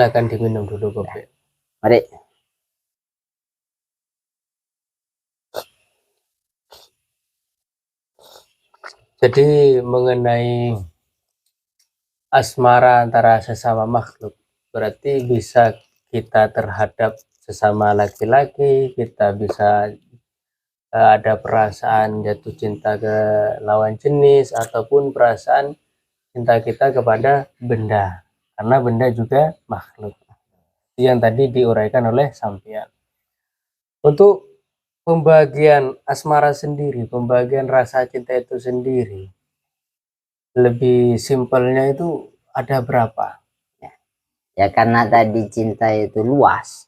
Silakan diminum dulu kopi. Mari. Jadi mengenai asmara antara sesama makhluk, berarti bisa kita terhadap sesama laki-laki, kita bisa ada perasaan jatuh cinta ke lawan jenis, ataupun perasaan cinta kita kepada benda, karena benda juga makhluk. Yang tadi diuraikan oleh Sampian. Untuk pembagian asmara sendiri, pembagian rasa cinta itu sendiri, lebih simpelnya itu ada berapa? Ya karena tadi cinta itu luas,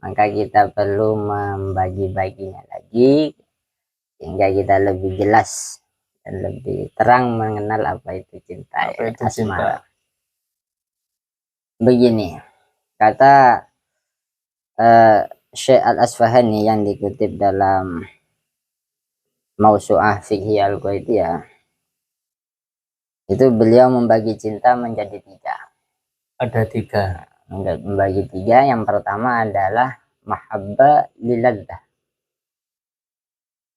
maka kita perlu membagi-baginya lagi sehingga kita lebih jelas dan lebih terang mengenal apa itu cinta, Apa itu asmara. cinta? Begini, kata Syekh Al-Asfahani yang dikutip dalam Mausu'ah Fiqhi Al-Qaidiyah, itu beliau membagi cinta menjadi 3. Ada 3. Membagi 3, yang pertama adalah mahabbah liladzah,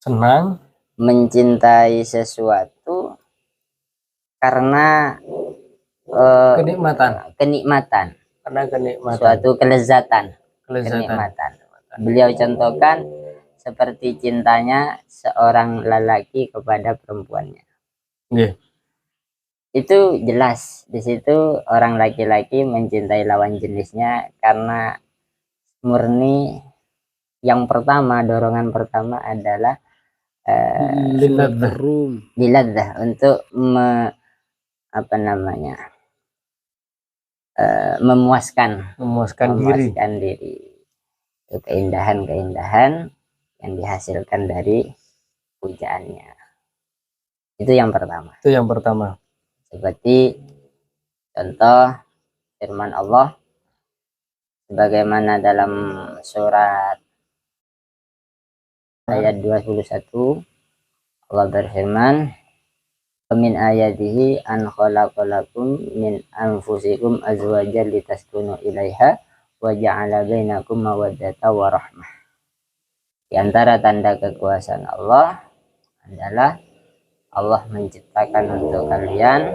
Senang, mencintai sesuatu karena kenikmatan, karena kenikmatan, suatu kelezatan. Beliau contohkan seperti cintanya seorang lelaki kepada perempuannya. Itu jelas di situ orang laki-laki mencintai lawan jenisnya karena murni. Yang pertama, dorongan pertama adalah liladzah, untuk memuaskan diri. Itu keindahan-keindahan yang dihasilkan dari pujaannya. Itu yang pertama. Seperti contoh firman Allah sebagaimana dalam surat ayat 21, Allah berfirman, "Min ayatihi an khalaqalakum min anfusikum azwajan litaskunu ilaiha wa ja'ala bainakum mawaddata wa rahmah." Di antara tanda kekuasaan Allah adalah Allah menciptakan untuk kalian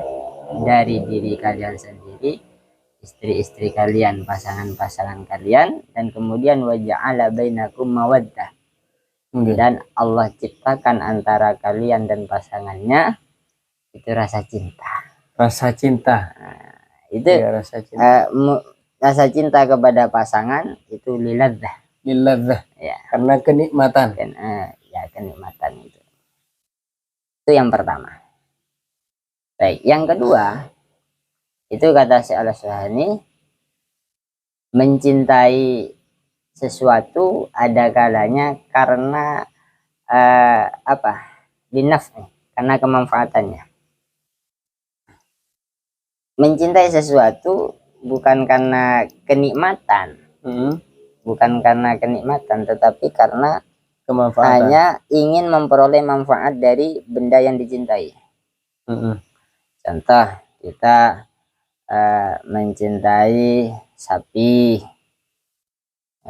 dari diri kalian sendiri istri-istri kalian, pasangan-pasangan kalian, dan kemudian wa ja'ala bainakum mawaddah, dan Allah ciptakan antara kalian dan pasangannya itu rasa cinta. Itu ya, rasa cinta kepada pasangan itu liladzah, ya, karena kenikmatan. Kenikmatan itu yang pertama. Baik, yang kedua itu kata Syekh Al-Asfahani, mencintai sesuatu ada kalanya karena binaf'i, karena kemanfaatannya. Mencintai sesuatu bukan karena kenikmatan, tetapi karena hanya ingin memperoleh manfaat dari benda yang dicintai. Contoh, kita mencintai sapi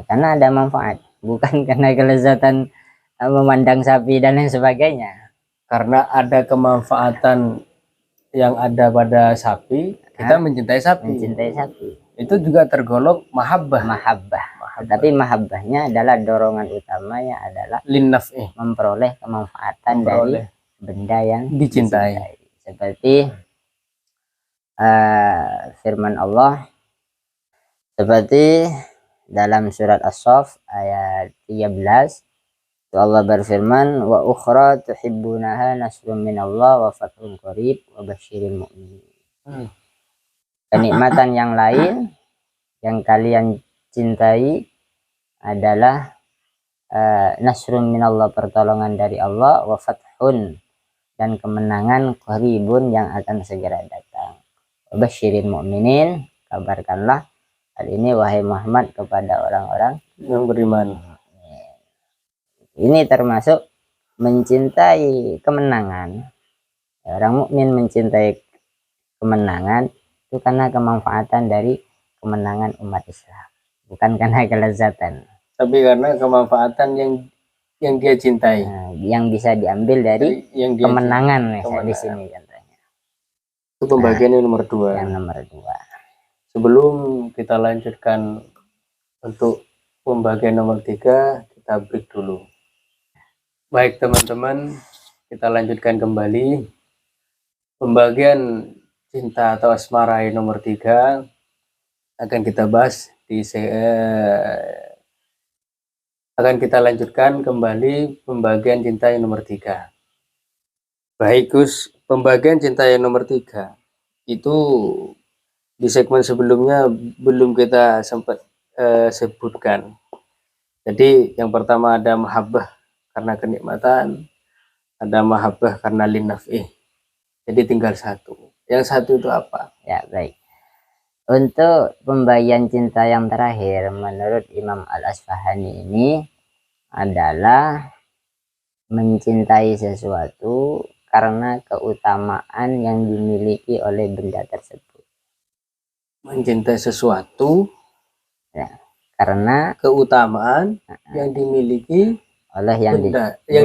karena ada manfaat, bukan karena kelezatan memandang sapi dan lain sebagainya. Karena ada kemanfaatan yang ada pada sapi, kita mencintai sapi. Itu juga tergolong mahabbah. Tapi mahabbahnya adalah dorongan utamanya adalah memperoleh kemanfaatan dari benda yang dicintai. Seperti firman Allah seperti dalam surat As-Saff ayat 13, Allah berfirman, wa ukhra tuhibbunaha nasrun minallah wa fathun qarib wa basyiril mu'minin. Kenikmatan yang lain yang kalian cintai adalah nasrun minallah, pertolongan dari Allah, wa fathun, dan kemenangan qaribun yang akan segera datang. Wa basyiril mu'minin, kabarkanlah hal ini wahai Muhammad kepada orang-orang yang beriman. Ini termasuk mencintai kemenangan. Orang mukmin mencintai kemenangan itu karena kemanfaatan dari kemenangan umat Islam, bukan karena kelezatan, tapi karena kemanfaatan yang dia cintai, yang bisa diambil dari yang dia kemenangan. Di sini contohnya. Itu pembagian yang nomor 2. Yang nomor 2. Sebelum kita lanjutkan untuk pembagian nomor 3, kita break dulu. Baik teman-teman, kita lanjutkan kembali pembagian cinta atau asmara yang nomor 3 akan kita bahas akan kita lanjutkan kembali pembagian cinta yang nomor 3. Baik Gus, pembagian cinta yang nomor 3 itu di segmen sebelumnya belum kita sempat sebutkan. Jadi yang pertama ada mahabbah karena kenikmatan, ada mahabbah karena linaf'ih. Jadi tinggal satu. Yang satu itu apa? Ya, baik. Untuk pembagian cinta yang terakhir menurut Imam Al-Asfahani ini adalah mencintai sesuatu karena keutamaan yang dimiliki oleh benda tersebut. Mencintai sesuatu ya, karena keutamaan yang dimiliki oleh yang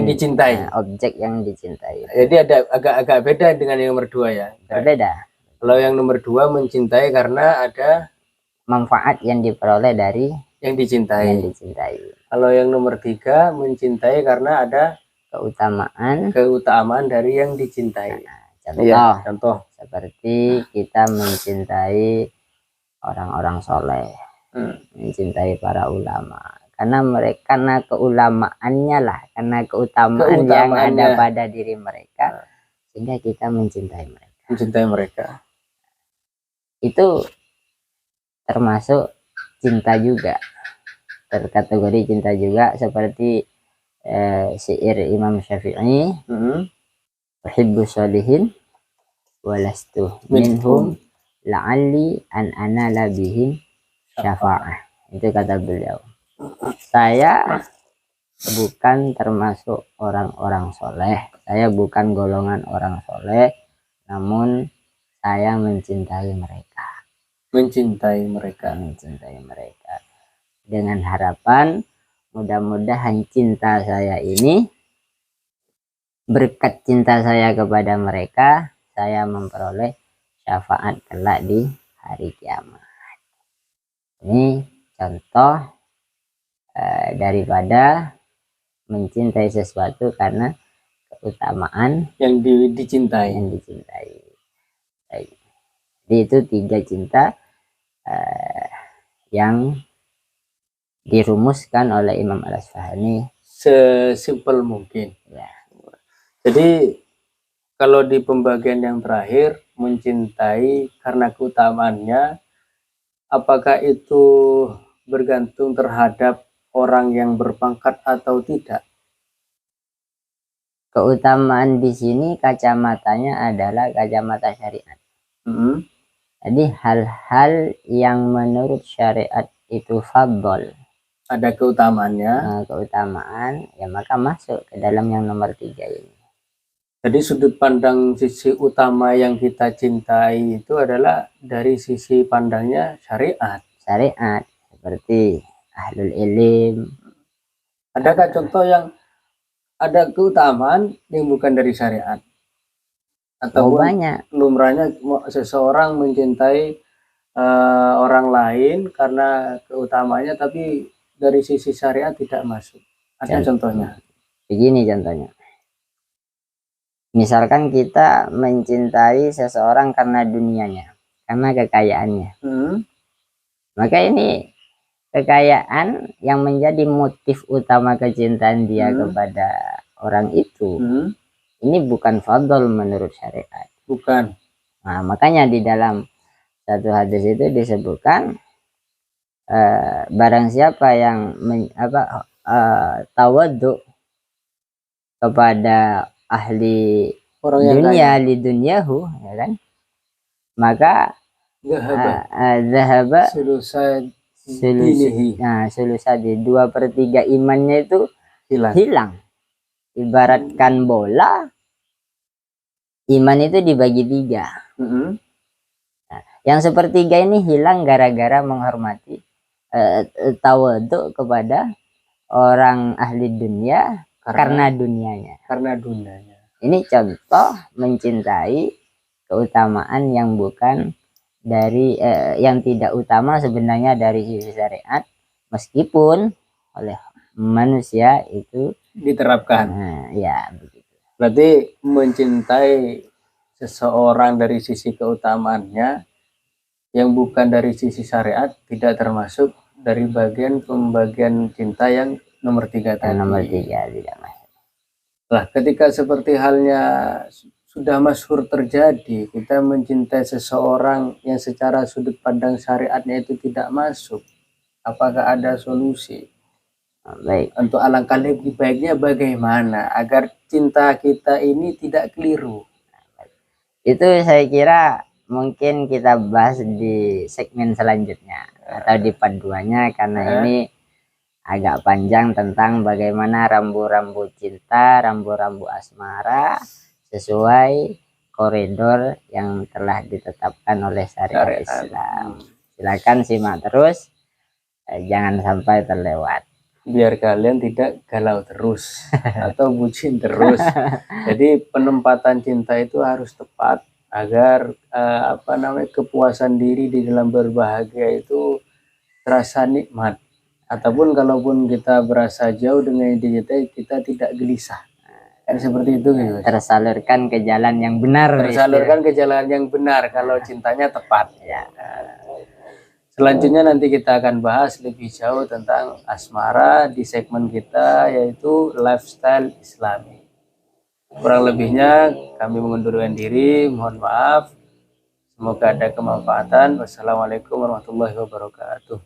dicintai, objek yang dicintai. Jadi ada agak beda dengan yang nomor 2 ya. Berbeda. Kalau yang nomor 2 mencintai karena ada manfaat yang diperoleh dari yang dicintai. Kalau yang nomor 3 mencintai karena ada keutamaan dari yang dicintai. Contoh seperti kita mencintai orang-orang soleh, mencintai para ulama, karena keulamaannya lah, karena keutamaan yang ada pada diri mereka, sehingga kita mencintai mereka. Itu termasuk cinta juga, terkategori cinta juga, seperti syair Imam Syafi'i, uhibbu sholihin walastu minhum la'alli an anala bihim syafa'ah. Itu kata beliau, saya bukan termasuk orang-orang soleh, saya bukan golongan orang soleh, namun saya mencintai mereka dengan harapan mudah-mudahan cinta saya ini, berkat cinta saya kepada mereka, saya memperoleh syafaat kelak di hari kiamat. Ini contoh daripada mencintai sesuatu karena keutamaan yang dicintai. Jadi itu 3 cinta yang dirumuskan oleh Imam Al-Asfahani sesimpel mungkin. Ya. Jadi kalau di pembagian yang terakhir, mencintai karena keutamaannya, apakah itu bergantung terhadap orang yang berpangkat atau tidak? Keutamaan di sini kacamatanya adalah kacamata syariat. Jadi hal-hal yang menurut syariat itu fadl, ada keutamaannya, keutamaan, ya maka masuk ke dalam yang nomor 3 ini. Jadi sudut pandang sisi utama yang kita cintai itu adalah dari sisi pandangnya syariat. Seperti ahlul ilm. Adakah contoh yang ada keutamaan yang bukan dari syariat? Atau banyak. Lumrahnya seseorang mencintai orang lain karena keutamanya, tapi dari sisi syariat tidak masuk. Ada contohnya? Begini contohnya. Misalkan kita mencintai seseorang karena dunianya, karena kekayaannya. Maka ini kekayaan yang menjadi motif utama kecintaan dia kepada orang itu. Ini bukan fadl menurut syariat. Bukan. Nah, makanya di dalam satu hadis itu disebutkan barang siapa yang tawaddu kepada ahli orang dunia, li dunyahu, ya kan, maka zahaba sulusadi 2/3 imannya itu hilang. Ibaratkan bola, iman itu dibagi 3. Nah, Yang sepertiga ini hilang gara-gara menghormati tawadhu kepada orang ahli dunia karena dunianya. Ini contoh mencintai keutamaan yang bukan dari yang tidak utama sebenarnya dari sisi syariat, meskipun oleh manusia itu diterapkan. Ya begitu. Berarti mencintai seseorang dari sisi keutamaannya yang bukan dari sisi syariat tidak termasuk dari pembagian cinta yang nomor 3 tadi. Nomor 3 tidak masuk. Nah, ketika seperti halnya sudah masyhur terjadi, kita mencintai seseorang yang secara sudut pandang syariatnya itu tidak masuk, apakah ada solusi? Baik. Untuk alangkah lebih baiknya bagaimana agar cinta kita ini tidak keliru? Itu saya kira mungkin kita bahas di segmen selanjutnya atau di part 2-nya, karena ini agak panjang tentang bagaimana rambu-rambu cinta, rambu-rambu asmara sesuai koridor yang telah ditetapkan oleh syariat Islam. Silakan simak terus, jangan sampai terlewat. Biar kalian tidak galau terus atau bucin terus. Jadi penempatan cinta itu harus tepat agar kepuasan diri di dalam berbahagia itu terasa nikmat. Ataupun kalaupun kita berasa jauh dengan ide kita tidak gelisah. Kan seperti itu gitu. Tersalurkan ke jalan yang benar. Tersalurkan ke jalan yang benar kalau cintanya tepat. Ya. Selanjutnya nanti kita akan bahas lebih jauh tentang asmara di segmen kita, yaitu lifestyle Islami. Kurang lebihnya kami mengundurkan diri, mohon maaf. Semoga ada kemanfaatan. Wassalamualaikum warahmatullahi wabarakatuh.